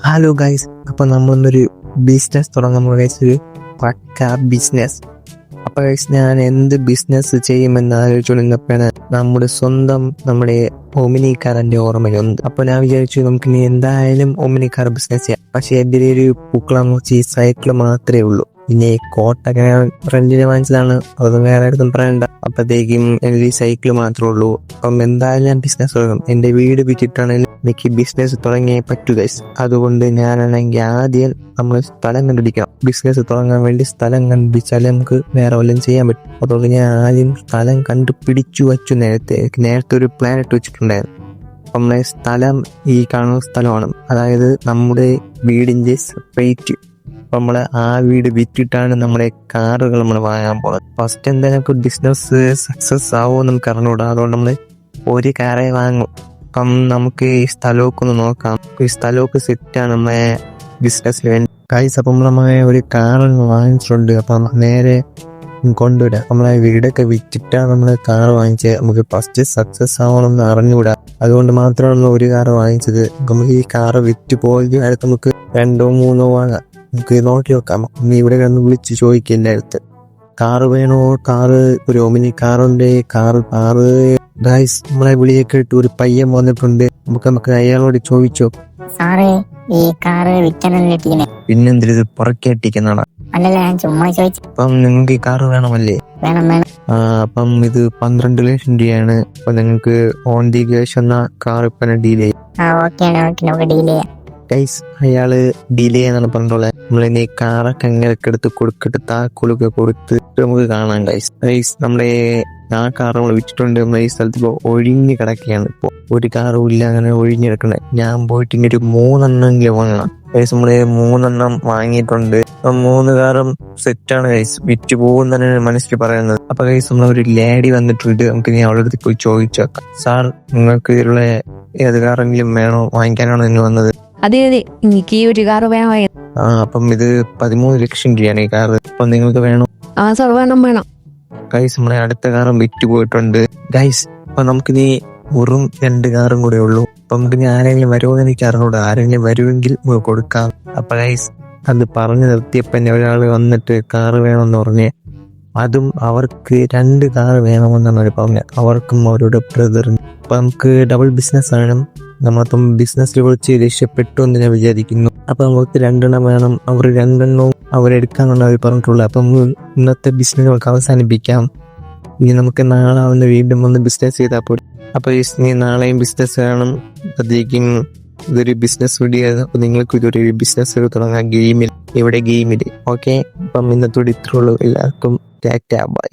Hello guys, അപ്പോൾ നമ്മളൊരു business തുടങ്ങാൻ ഗൈസ്, ഒരു പക്ക ബിസിനസ്. അപ്പോൾ ഗൈസ്, ഞാൻ എന്ത് ബിസിനസ് ചെയ്യുമെന്ന് ആലോചിച്ചുകൊണ്ടിരുന്നപ്പോഴാണ് നമ്മുടെ ഒമിനി കാറിന്റെ ഓർമ്മ വന്നത്. അപ്പോൾ ഞാൻ വിചാരിച്ചു നമുക്ക് ഇനി എന്തായാലും ഒമിനി കാർ ബിസിനസ് ചെയ്യാം. പക്ഷേ എൻ്റെ ഒരു പൂക്കളം ഈ സൈക്കിൾ മാത്രമേ ഉള്ളൂ. പിന്നെ കോട്ടൊക്കെ ഫ്രണ്ടിന് വാങ്ങിച്ചതാണ്, അതൊന്നും വേറെ അടുത്തും പറയണ്ട. അപ്പോഴത്തേക്കും എനിക്ക് ഈ സൈക്കിൾ മാത്രമേ ഉള്ളൂ. അപ്പം എന്തായാലും ഞാൻ ബിസിനസ് തുടങ്ങും. എൻ്റെ വീട് വിറ്റിട്ടാണെങ്കിലും എനിക്ക് ബിസിനസ് തുടങ്ങിയേ പറ്റൂ ഗൈസ്. അതുകൊണ്ട് ഞാനാണെങ്കിൽ ആദ്യം നമ്മൾ സ്ഥലം കണ്ടുപിടിക്കണം. ബിസിനസ് തുടങ്ങാൻ വേണ്ടി സ്ഥലം കണ്ടുപിടിച്ചാലേ നമുക്ക് വേറെ വല്ലതും ചെയ്യാൻ പറ്റും. അതുകൊണ്ട് ഞാൻ ആദ്യം സ്ഥലം കണ്ടുപിടിച്ചു വച്ചു. നേരത്തെ ഒരു പ്ലാൻ ഇട്ട് വെച്ചിട്ടുണ്ടായിരുന്നു. നമ്മളെ സ്ഥലം ഈ കാണുന്ന സ്ഥലമാണ്, അതായത് നമ്മുടെ വീടിൻ്റെ സെപ്പറേറ്റ്. നമ്മൾ ആ വീട് വിറ്റിട്ടാണ് നമ്മുടെ കാറുകൾ നമ്മൾ വാങ്ങാൻ പോകുന്നത്. ഫസ്റ്റ് എന്തായാലും ബിസിനസ് സക്സസ് ആവുമോ നമുക്ക് അറിഞ്ഞൂടാ. അതുകൊണ്ട് നമ്മൾ ഒരു കാറേ വാങ്ങും. അപ്പം നമുക്ക് ഈ സ്ഥലമൊക്കെ ഒന്ന് നോക്കാം. ഈ സ്ഥലമൊക്കെ സെറ്റാണ് നമ്മളെ ബിസിനസ്സിന് വേണ്ടി ഗൈസ്. അപ്പം നമ്മളെ ഒരു കാർ വാങ്ങിച്ചിട്ടുണ്ട്. അപ്പം നേരെ കൊണ്ടുവിടാം. നമ്മളെ വീടൊക്കെ വിറ്റിട്ടാണ് നമ്മൾ കാർ വാങ്ങിച്ചത്. നമുക്ക് ഫസ്റ്റ് സക്സസ് ആവണമെന്ന് അറിഞ്ഞുകൂടാ. അതുകൊണ്ട് മാത്രമാണ് ഒരു കാർ വാങ്ങിച്ചത്. നമുക്ക് ഈ കാറ് വിറ്റ് പോയി അടുത്ത് നമുക്ക് 2 or 3 വാങ്ങാം. നമുക്ക് നോക്കി നോക്കാം. നീ ഇവിടെ കിടന്ന് വിളിച്ച് ചോദിക്കും എൻ്റെ അടുത്ത് കാറ് വേണോ. കാറ് ഒരു ഒമിനി കാറുണ്ട്. കാറ് ഗൈസ്, നമ്മളെ വിളിയൊക്കെ ഇട്ട് ഒരു പയ്യൻ വന്നിട്ടുണ്ട്. നമുക്ക് അയാളോട് ചോദിച്ചോ. സാറേ, ഈ കാറ് വിൽക്കാനല്ലേ? പിന്നെന്തിത് പുറക്കേട്ടിക്കുന്നതാണ്? അല്ലല്ല, ഞാൻ ചുമ്മാ ചോദിച്ചു. അപ്പം നിങ്ങൾക്ക് ഈ കാറ് വേണമല്ലേ? വേണം. അപ്പം ഇത് 12 ലക്ഷം രൂപയാണ്. അപ്പൊ നിങ്ങൾക്ക് ഓൺ ദി ക്യാഷ് എന്ന കാർ ഇപ്പൊ ഡീൽ ചെയ്യും. ഓക്കെ, നമുക്ക് ഡീൽ ചെയ്യാം. ഗൈസ്, അയാള് ഡീൽ ചെയ്യാന്നാണ് പറഞ്ഞോളെ. നമ്മളിനി കാറൊക്കെ അങ്ങനെയൊക്കെ എടുത്ത് കൊടുത്തിട്ട് താക്കോലൊക്കെ കൊടുത്ത് നമുക്ക് കാണാം ഗൈസ്. നമ്മളെ ആ കാർ നമ്മൾ വിറ്റിട്ടുണ്ട്. നമ്മളെ ഈ സ്ഥലത്ത് ഇപ്പോൾ ഒഴിഞ്ഞ് കിടക്കുകയാണ്. ഇപ്പോൾ ഒരു കാറും ഇല്ല, അങ്ങനെ ഒഴിഞ്ഞ് കിടക്കണേ. ഞാൻ പോയിട്ട് ഇനി ഒരു 3 എണ്ണമെങ്കിലും വാങ്ങണം ഗൈസ്. നമ്മള് 3 എണ്ണം വാങ്ങിയിട്ടുണ്ട്. 3 കാറും സെറ്റാണ് ഗൈസ്. വിറ്റ് പോകുന്നതാണ് മനസ്സിൽ പറയുന്നത്. അപ്പൊ ഗൈസ്, നമ്മളൊരു ലേഡി വന്നിട്ടുണ്ട്. നമുക്ക് ഇനി അവളുടെ അടുത്ത് പോയി ചോദിച്ചു നോക്കാം. സാർ, നിങ്ങൾക്ക് ഇതിലുള്ള ഏത് കാറെങ്കിലും വേണോ, വാങ്ങിക്കാനാണോ ഇന്ന് വന്നത്? അതെ, എനിക്ക് ഈ ഒരു കാറ് വേണം. അപ്പം ഇത് 13 ലക്ഷം രൂപയാണ് ഈ കാറ്. അപ്പം നിങ്ങൾക്ക് വേണോ? സാർ, വേണം. ഗൈസ്, നമ്മളെ അടുത്ത കാറും വിറ്റ് പോയിട്ടുണ്ട് ഗൈസ്. അപ്പൊ നമുക്കിനി വെറും 2 കാറും കൂടെ ഉള്ളൂ. അപ്പൊ നമുക്കിനി ആരെങ്കിലും വരുമോന്ന് എനിക്ക് അറിഞ്ഞൂടാ. ആരെങ്കിലും വരുമെങ്കിൽ കൊടുക്കാം. അപ്പൊ ഗൈസ്, അത് പറഞ്ഞു നിർത്തിയപ്പോ ഒരാൾ വന്നിട്ട് കാറ് വേണമെന്ന് പറഞ്ഞ്, അതും അവർക്ക് 2 കാറ് വേണമെന്നാണ് അവർ പറഞ്ഞത്. അവർക്കും അവരുടെ ബ്രദറിനും. അപ്പൊ നമുക്ക് ഡബിൾ ബിസിനസ് ആണ്. നമ്മളപ്പം ബിസിനസ്സിൽ വിളിച്ച് രക്ഷപ്പെട്ടു എന്ന് ഞാൻ വിചാരിക്കുന്നു. അപ്പൊ നമുക്ക് 2 എണ്ണം വേണം. അവർ 2 എണ്ണവും അവരെടുക്കാന്നാണ് അവർ പറഞ്ഞിട്ടുള്ളത്. അപ്പം ഇന്നത്തെ ബിസിനസ് നമുക്ക് അവസാനിപ്പിക്കാം. ഇനി നമുക്ക് നാളെ വീണ്ടും വന്ന് ബിസിനസ് ചെയ്താൽ പോലും. അപ്പൊ ഇനി നാളെയും ബിസിനസ് വേണം. അപ്പോഴത്തേക്കും ഇതൊരു ബിസിനസ് വീഡിയോ ആണ്. അപ്പൊ നിങ്ങൾക്ക് ഇതൊരു ബിസിനസ് തുടങ്ങാം ഗെയിമിൽ. ഗെയിമിൽ ഓക്കെ. അപ്പം ഇന്നത്തോടെ ഇത്രയുള്ളൂ. എല്ലാവർക്കും ടാറ്റാ, ബൈ.